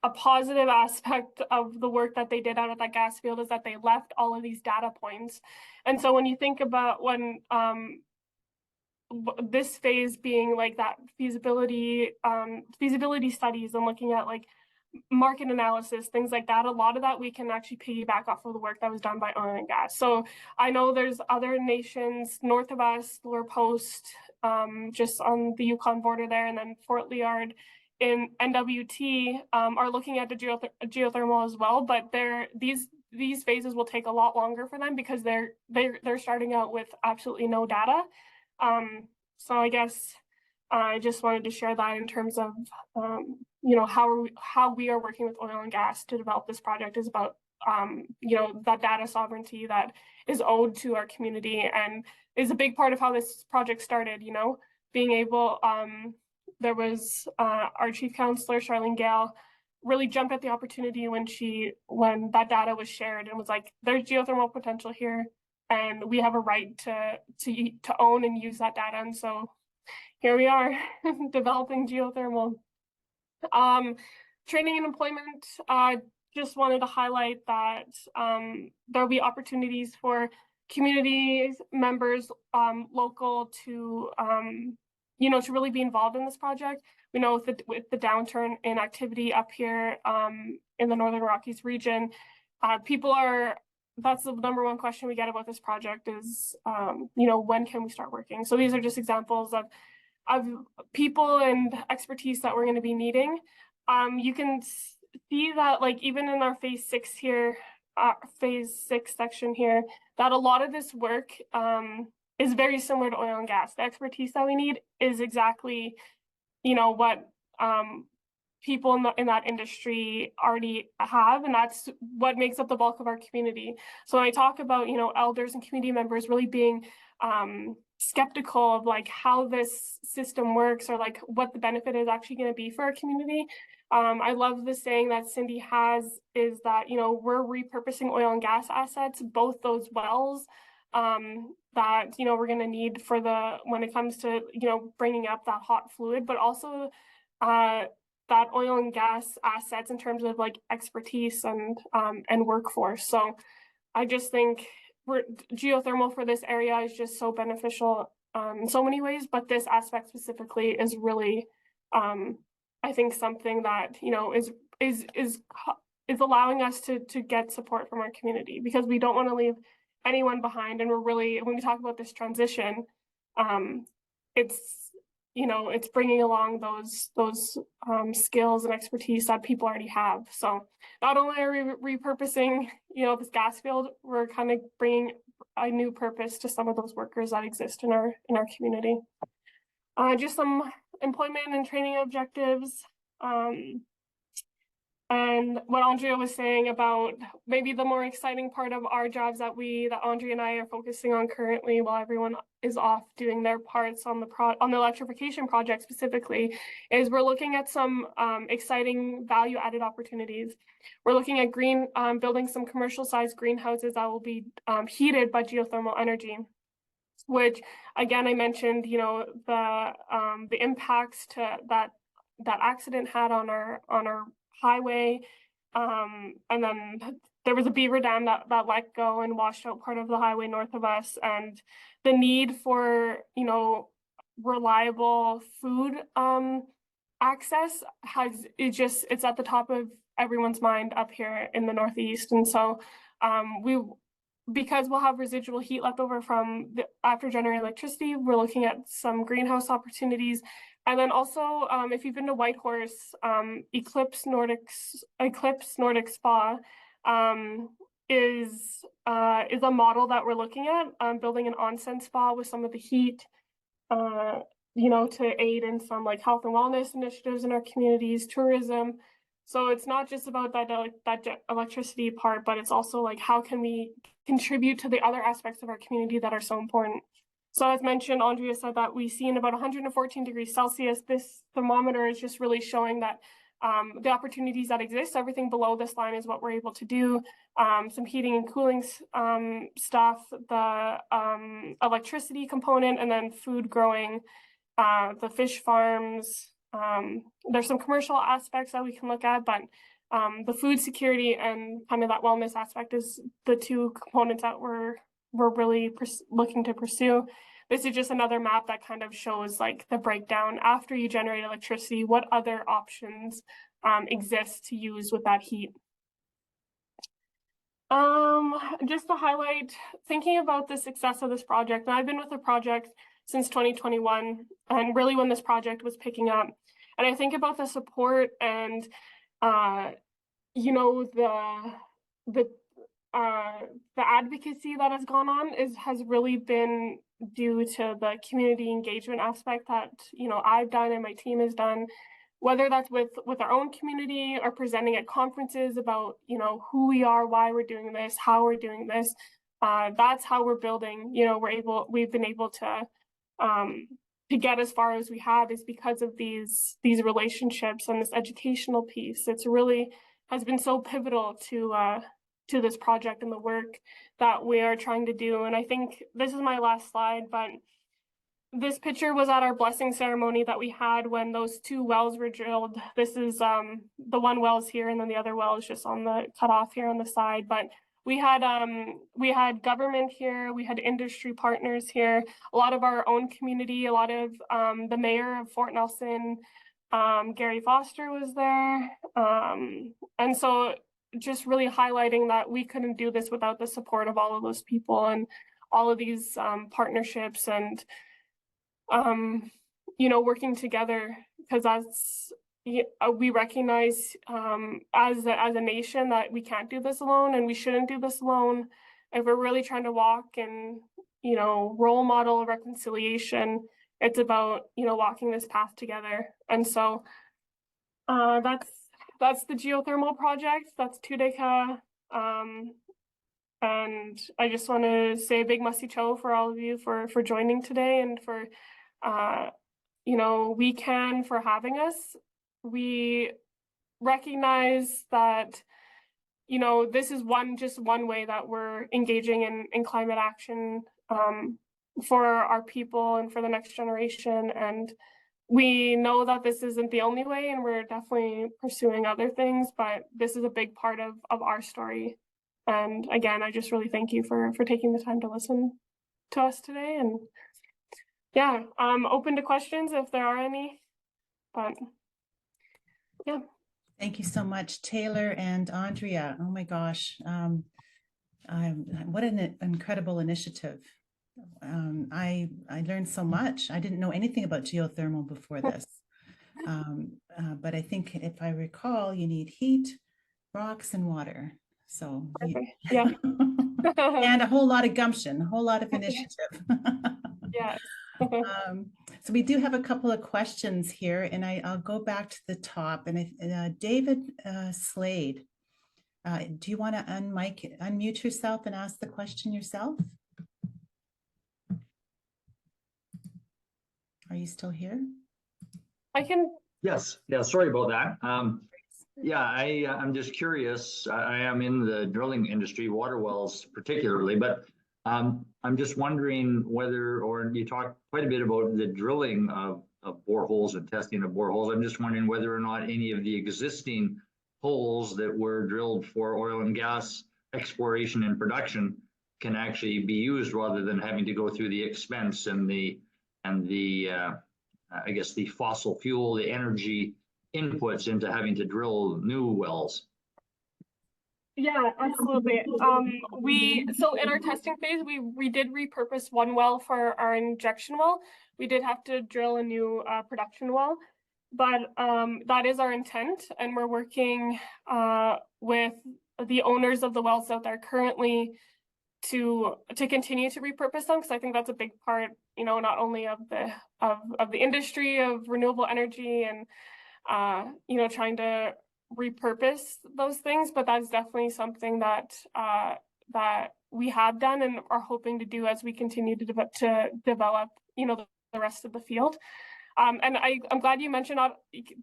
a positive aspect of the work that they did out at that gas field is that they left all of these data points. And so when you think about when this phase being like that feasibility studies and looking at like market analysis, things like that, a lot of that we can actually piggyback off of the work that was done by oil and gas. So I know there's other nations north of us, Lower Post, just on the Yukon border there, and then Fort Liard in NWT are looking at the geothermal as well, but these phases will take a lot longer for them because they're starting out with absolutely no data. So I guess I just wanted to share that in terms of you know, how we are working with oil and gas to develop this project is about you know, that data sovereignty that is owed to our community and is a big part of how this project started. You know, being able there was our chief counselor, Charlene Gale, really jumped at the opportunity when that data was shared and was like, there's geothermal potential here, and we have a right to own and use that data. And so here we are developing geothermal. Training and employment, just wanted to highlight that there'll be opportunities for community members local to you know, to really be involved in this project. We know with the downturn in activity up here in the Northern Rockies region, that's the number one question we get about this project is, you know, when can we start working? So these are just examples of people and expertise that we're going to be needing. You can see that, like, even in our phase 6 here, phase 6 section here, that a lot of this work is very similar to oil and gas. The expertise that we need is exactly, you know, what people in that industry already have, and that's what makes up the bulk of our community. So when I talk about, you know, elders and community members really being skeptical of like how this system works or like what the benefit is actually going to be for our community, I love the saying that Cindy has, is that, you know, we're repurposing oil and gas assets, both those wells that, you know, we're going to need for when it comes to, you know, bringing up that hot fluid, but also that oil and gas assets in terms of like expertise and workforce. So I just think geothermal for this area is just so beneficial in so many ways, but this aspect specifically is really, I think, something that, you know, is allowing us to get support from our community, because we don't want to leave anyone behind. And we're really, when we talk about this transition, it's, you know, it's bringing along those skills and expertise that people already have. So not only are we repurposing, you know, this gas field, we're kind of bringing a new purpose to some of those workers that exist in our community. Just some employment and training objectives. And and what Andrea was saying about maybe the more exciting part of our jobs that Andrea and I are focusing on currently while everyone is off doing their parts on the electrification project specifically, is we're looking at some exciting value added opportunities. We're looking at building some commercial sized greenhouses that will be heated by geothermal energy, which again, I mentioned, you know, the impacts that accident had on our highway, and then there was a beaver dam that let go and washed out part of the highway north of us, and the need for, you know, reliable food access it's at the top of everyone's mind up here in the Northeast. And so because we'll have residual heat left over from after generating electricity, we're looking at some greenhouse opportunities. And then also, if you've been to Whitehorse, Eclipse Nordic Spa is a model that we're looking at, building an onsen spa with some of the heat, you know, to aid in some like health and wellness initiatives in our communities, tourism. So it's not just about that electricity part, but it's also like, how can we contribute to the other aspects of our community that are so important? So as mentioned, Andrea said that we see in about 114 degrees Celsius, this thermometer is just really showing that the opportunities that exist, everything below this line is what we're able to do. Some heating and cooling stuff, the electricity component, and then food growing, the fish farms. There's some commercial aspects that we can look at, but the food security and kind of that wellness aspect is the two components that we're really looking to pursue. This is just another map that kind of shows like the breakdown after you generate electricity, what other options exist to use with that heat. Just to highlight, thinking about the success of this project, and I've been with the project since 2021, and really when this project was picking up, and I think about the support and you know, the advocacy that has gone on has really been due to the community engagement aspect that, you know, I've done and my team has done, whether that's with our own community or presenting at conferences about, you know, who we are, why we're doing this, how we're doing this. That's how we're building, you know, we've been able to get as far as we have is because of these relationships and this educational piece. It's really has been so pivotal to this project and the work that we are trying to do. And I think this is my last slide, but this picture was at our blessing ceremony that we had when those two wells were drilled. This is the one well's here, and then the other well is just on the cutoff here on the side. But we had government here, we had industry partners here, a lot of our own community, a lot of the mayor of Fort Nelson, Gary Foster was there. And so just really highlighting that we couldn't do this without the support of all of those people and all of these partnerships and, you know, working together, because that's, we recognize as a nation that we can't do this alone and we shouldn't do this alone. If we're really trying to walk and, you know, role model reconciliation, it's about, you know, walking this path together. And so that's the geothermal project. That's Tu De-Kah. And I just want to say a big masi cho for all of you for joining today and for, you know, we can for having us. We recognize that, you know, this is just one way that we're engaging in climate action for our people and for the next generation. And we know that this isn't the only way, and we're definitely pursuing other things, but this is a big part of our story. And again, I just really thank you for taking the time to listen to us today. And yeah, I'm open to questions if there are any, but yeah. Thank you so much, Taylor and Andrea. Oh my gosh, what an incredible initiative. I learned so much. I didn't know anything about geothermal before this. But I think if I recall, you need heat, rocks, and water. So yeah. And a whole lot of gumption, a whole lot of initiative. Yes. So we do have a couple of questions here, and I'll go back to the top. And David Slade, do you want to unmute yourself and ask the question yourself? Are you still here? I can. Yes. Yeah. Sorry about that. Yeah, I'm just curious. I am in the drilling industry, water wells particularly, but I'm just wondering whether, or you talked quite a bit about the drilling of boreholes and testing of boreholes. I'm just wondering whether or not any of the existing holes that were drilled for oil and gas exploration and production can actually be used rather than having to go through the expense and the I guess the fossil fuel, the energy inputs into having to drill new wells. Yeah, absolutely. So in our testing phase, we did repurpose one well for our injection well. We did have to drill a new production well, but that is our intent, and we're working with the owners of the wells out there currently to continue to repurpose them, because I think that's a big part, you know, not only of the industry of renewable energy and you know, trying to repurpose those things, but that's definitely something that that we have done and are hoping to do as we continue to develop, you know, the rest of the field. And I'm glad you mentioned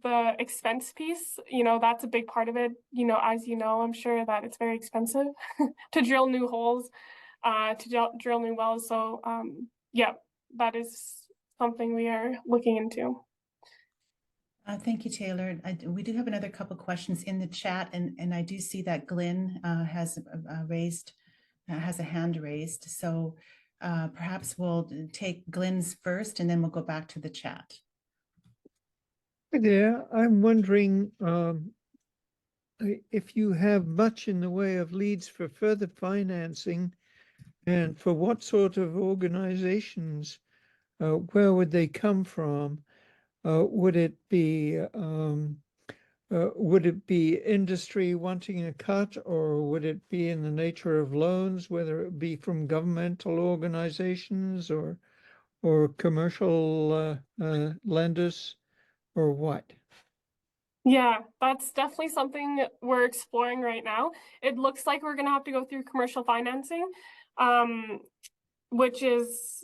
the expense piece. You know, that's a big part of it. You know, as you know, I'm sure that it's very expensive to drill new holes, to drill new wells. So yeah, that is something we are looking into. Thank you, Taylor. We do have another couple questions in the chat, and I do see that Glenn has a hand raised. So perhaps we'll take Glenn's first, and then we'll go back to the chat. Yeah, I'm wondering if you have much in the way of leads for further financing, and for what sort of organizations, where would they come from? Would it be industry wanting a cut, or would it be in the nature of loans, whether it be from governmental organizations or commercial lenders, or what? Yeah, that's definitely something that we're exploring right now. It looks like we're going to have to go through commercial financing, which is,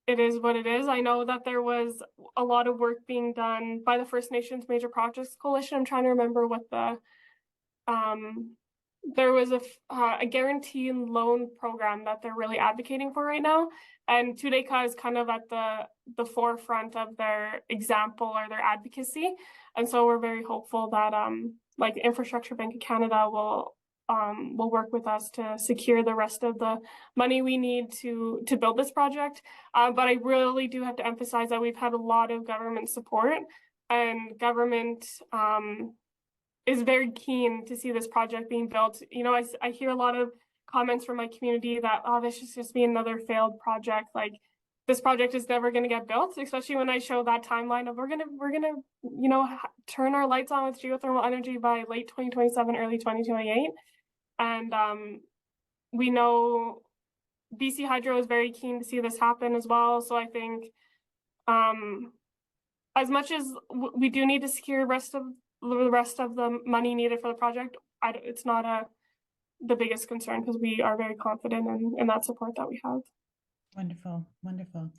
it is what it is. I know that there was a lot of work being done by the First Nations Major Projects Coalition. I'm trying to remember what the, there was a guarantee loan program that they're really advocating for right now. And Tu De-Kah is kind of at the forefront of their example or their advocacy. And so we're very hopeful that like Infrastructure Bank of Canada will work with us to secure the rest of the money we need to build this project. But I really do have to emphasize that we've had a lot of government support, and government is very keen to see this project being built. You know, I hear a lot of comments from my community that, oh, this should just be another failed project. Like, this project is never going to get built, especially when I show that timeline of we're gonna you know, turn our lights on with geothermal energy by late 2027, early 2028. And we know BC Hydro is very keen to see this happen as well. So I think as much as we do need to secure the rest of the money needed for the project, it's not the biggest concern, because we are very confident in that support that we have. Wonderful, wonderful.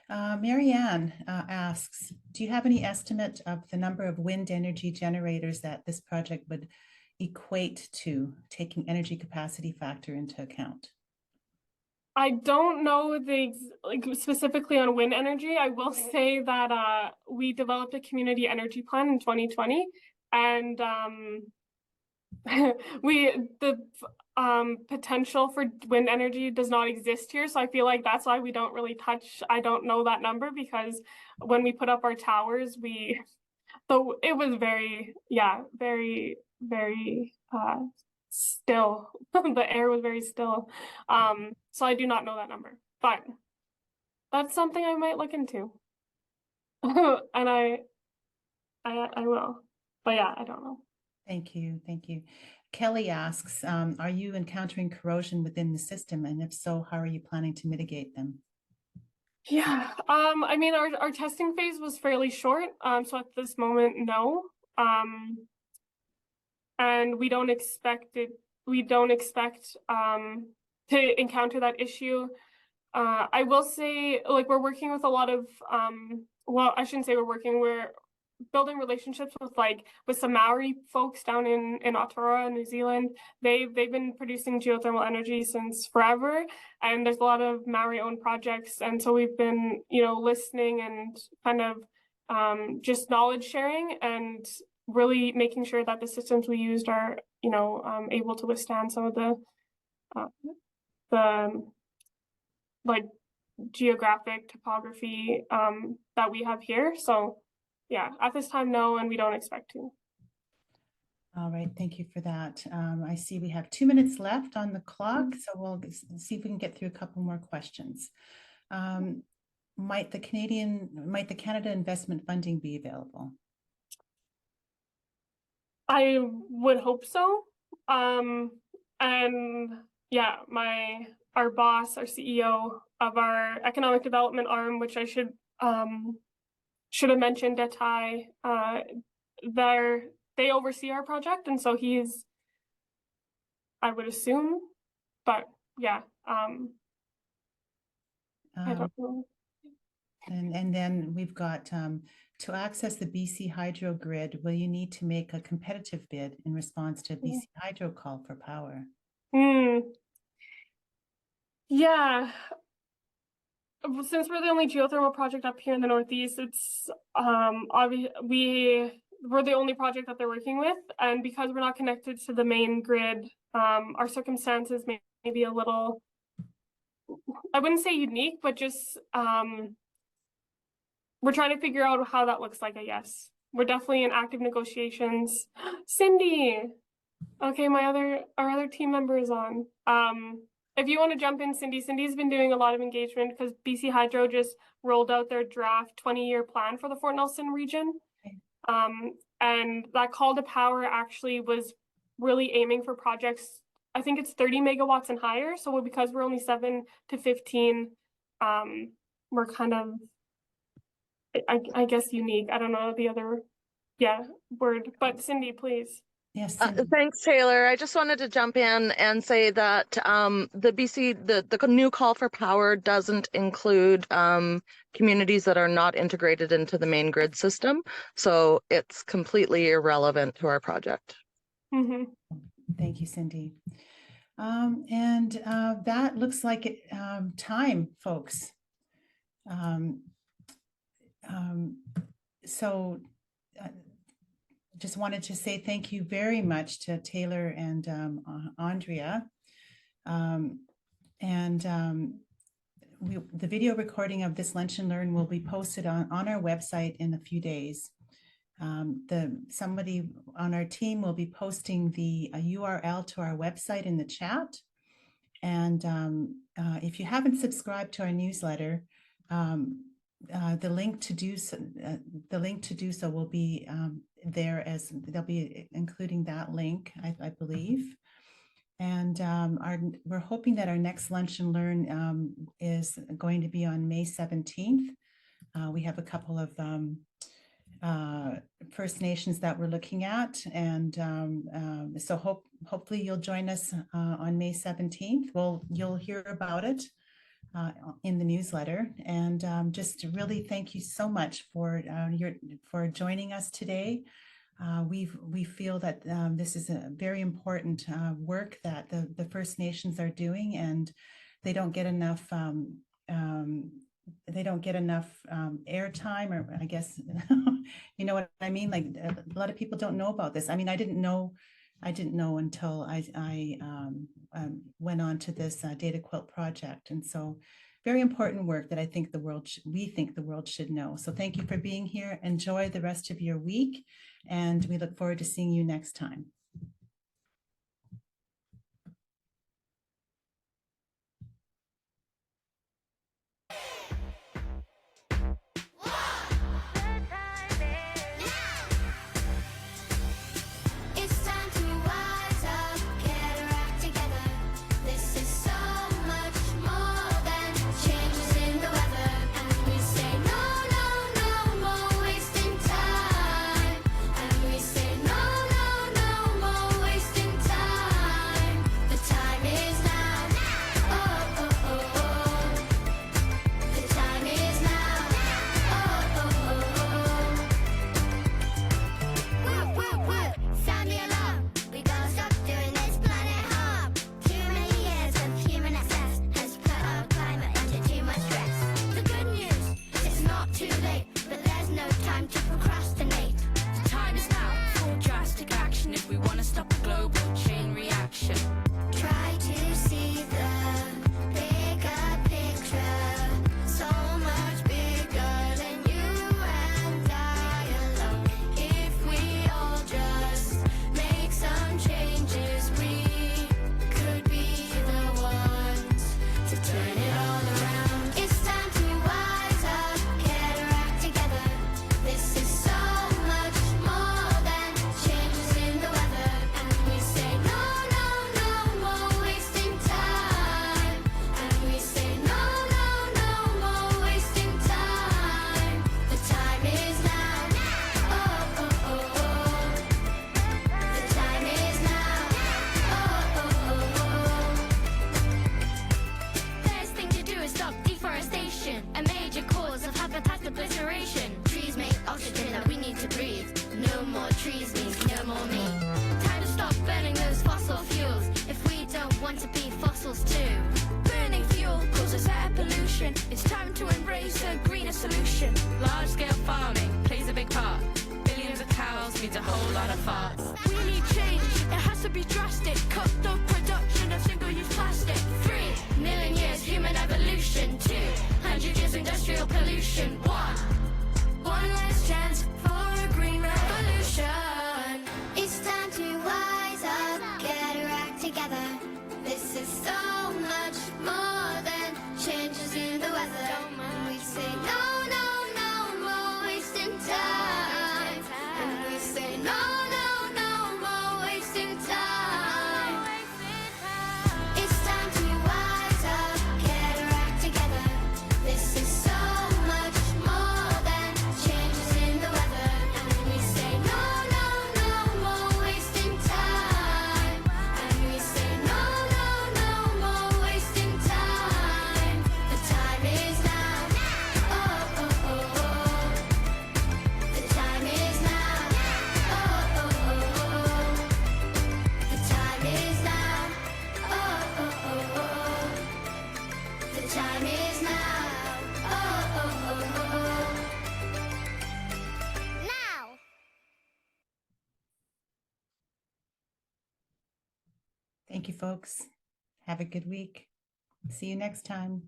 Marianne asks, do you have any estimate of the number of wind energy generators that this project would equate to, taking energy capacity factor into account? I don't know like specifically on wind energy. I will say that we developed a community energy plan in 2020, and the potential for wind energy does not exist here. So I feel like that's why we don't really I don't know that number, because when we put up our towers, so it was very, very still. The air was very still. So I do not know that number, but that's something I might look into. And I will, but yeah, I don't know. Thank you. Thank you. Kelly asks, are you encountering corrosion within the system? And if so, how are you planning to mitigate them? Yeah, I mean, our testing phase was fairly short, so at this moment, no. And we don't expect to encounter that issue. I will say, like, we're working with a lot of, well, I shouldn't say we're building relationships with some Maori folks down in Aotearoa, New Zealand. They've been producing geothermal energy since forever, and there's a lot of Maori-owned projects, and so we've been, listening and kind of just knowledge sharing and really making sure that the systems we used are, able to withstand some of the like geographic topography that we have here. So yeah, at this time, no, and we don't expect to. All right, thank you for that. I see we have 2 minutes left on the clock, so we'll see if we can get through a couple more questions. Might the Canada investment funding be available? I would hope so. And yeah, our boss, our CEO of our economic development arm, which I should have mentioned, De-Kah, they oversee our project, and so he's, I would assume, but yeah, I don't know. And then we've got, to access the BC Hydro grid, will you need to make a competitive bid in response to BC Hydro call for power? Yeah. Since we're the only geothermal project up here in the Northeast, it's obvious we're the only project that they're working with, and because we're not connected to the main grid, our circumstances may be a little, I wouldn't say unique, but just we're trying to figure out how that looks like, I guess. We're definitely in active negotiations. Cindy, okay, our other team member is on. If you want to jump in, Cindy's been doing a lot of engagement because BC Hydro just rolled out their draft 20-year plan for the Fort Nelson region. And that call to power actually was really aiming for projects, I think it's 30 megawatts and higher. So because we're only 7 to 15, we're kind of, I guess, unique. I don't know the other word, but Cindy, please. Yes. Thanks, Taylor. I just wanted to jump in and say that the new call for power doesn't include communities that are not integrated into the main grid system. So it's completely irrelevant to our project. Mm-hmm. Thank you, Cindy. And that looks like it, time, folks. Just wanted to say thank you very much to Taylor and Andrea. The video recording of this Lunch and Learn will be posted on our website in a few days. Somebody on our team will be posting the URL to our website in the chat. And if you haven't subscribed to our newsletter, the link to do so will be there, as they'll be including that link, I believe. And we're hoping that our next Lunch and Learn is going to be on May 17th. We have a couple of First Nations that we're looking at, and so hopefully you'll join us on May 17th. You'll hear about it in the newsletter, and just really thank you so much for joining us today. We feel that this is a very important work that the First Nations are doing, and they don't get enough airtime, or I guess you know what I mean. Like, a lot of people don't know about this. I mean, I didn't know until I went on to this data quilt project. And so very important work that we think the world should know. So thank you for being here. Enjoy the rest of your week, and we look forward to seeing you next time. It's time to rise up, get our act together. This is so much more than changes in the weather. farts. We need change, it has to be drastic. Cut the production of single-use plastic. 3 million years human evolution. 200 years industrial pollution. One last chance for a green revolution. It's time to wise up, get our act together. This is so much more than changes in the weather. And we say no, no, no more wasting time. And we say no, no, no more wasting time. It's time to wise up, get our act together. This is so much more than changes in the weather. And we say no, no, no more wasting time. And we say no, no, no more wasting time. The time is now. Oh, oh, oh, oh. The time is now. Oh, oh, oh, oh. The time is now. Oh, oh, oh, oh. The time is now. Oh, oh, oh, oh. Now. Thank you, folks. Have a good week. See you next time.